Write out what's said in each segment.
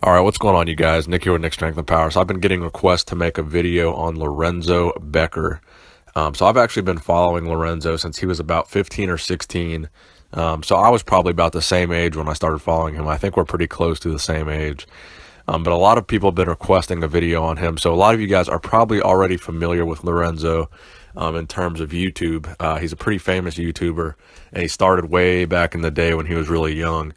All right, what's going on, you guys? Nick here with Nick Strength and Power. So I've been getting requests to make a video on Lorenzo Becker. So I've actually been following Lorenzo since he was about 15 or 16. So I was probably about the same age when I started following him. I think we're pretty close to the same age. But a lot of people have been requesting a video on him. So a lot of you guys are probably already familiar with Lorenzo in terms of YouTube. He's a pretty famous YouTuber, and he started way back in the day when he was really young.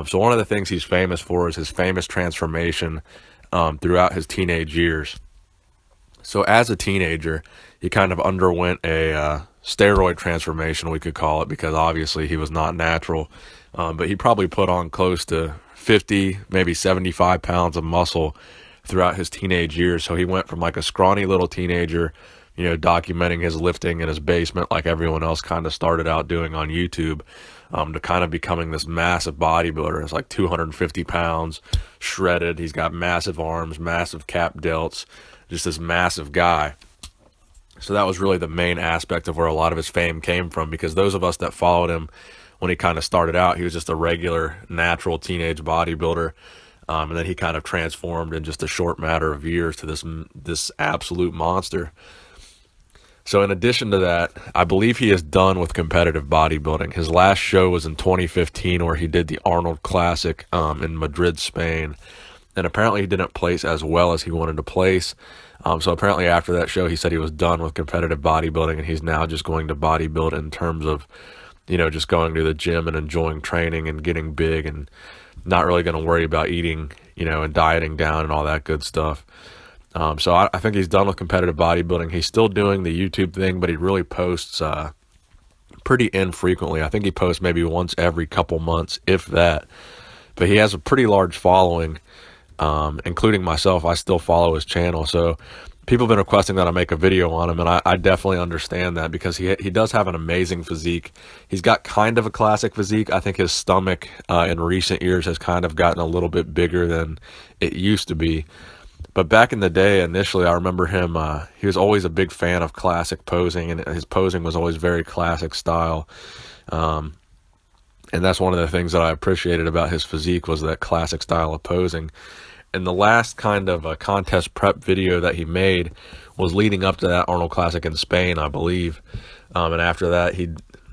So one of the things he's famous for is his famous transformation throughout his teenage years. So as a teenager, he kind of underwent a steroid transformation, we could call it, because obviously he was not natural. But he probably put on close to 50, maybe 75 pounds of muscle throughout his teenage years. So he went from like a scrawny little teenager, documenting his lifting in his basement like everyone else kind of started out doing on YouTube, to kind of becoming this massive bodybuilder. It's like 250 pounds, shredded. He's got massive arms, massive cap delts, just this massive guy. So that was really the main aspect of where a lot of his fame came from, because those of us that followed him when he kind of started out, he was just a regular, natural teenage bodybuilder. And then he kind of transformed in just a short matter of years to this absolute monster. So in addition to that, I believe he is done with competitive bodybuilding. His last show was in 2015, where he did the Arnold Classic in Madrid, Spain. And apparently he didn't place as well as he wanted to place. So apparently after that show, he said he was done with competitive bodybuilding, and he's now just going to bodybuild in terms of, just going to the gym and enjoying training and getting big, and not really going to worry about eating, and dieting down and all that good stuff. So I think he's done with competitive bodybuilding. He's still doing the YouTube thing, but he really posts pretty infrequently. I think he posts maybe once every couple months, if that. But he has a pretty large following, including myself. I still follow his channel. So people have been requesting that I make a video on him, and I definitely understand that, because he does have an amazing physique. He's got kind of a classic physique. I think his stomach in recent years has kind of gotten a little bit bigger than it used to be. But back in the day, initially, I remember him, he was always a big fan of classic posing, and his posing was always very classic style. And that's one of the things that I appreciated about his physique, was that classic style of posing. And the last kind of a contest prep video that he made was leading up to that Arnold Classic in Spain, I believe. And after that, I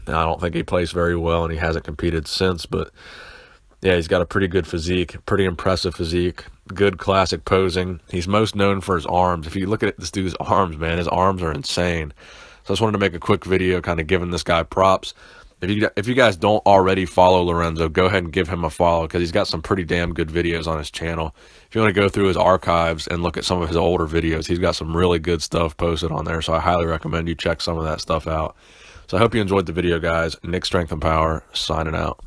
don't think he placed very well, and he hasn't competed since. But yeah, he's got a pretty good physique, pretty impressive physique, good classic posing. He's most known for his arms. If you look at this dude's arms, man, his arms are insane. So I just wanted to make a quick video kind of giving this guy props. If you guys don't already follow Lorenzo, go ahead and give him a follow, because he's got some pretty damn good videos on his channel. If you want to go through his archives and look at some of his older videos, he's got some really good stuff posted on there. So I highly recommend you check some of that stuff out. So I hope you enjoyed the video, guys. Nick Strength and Power, signing out.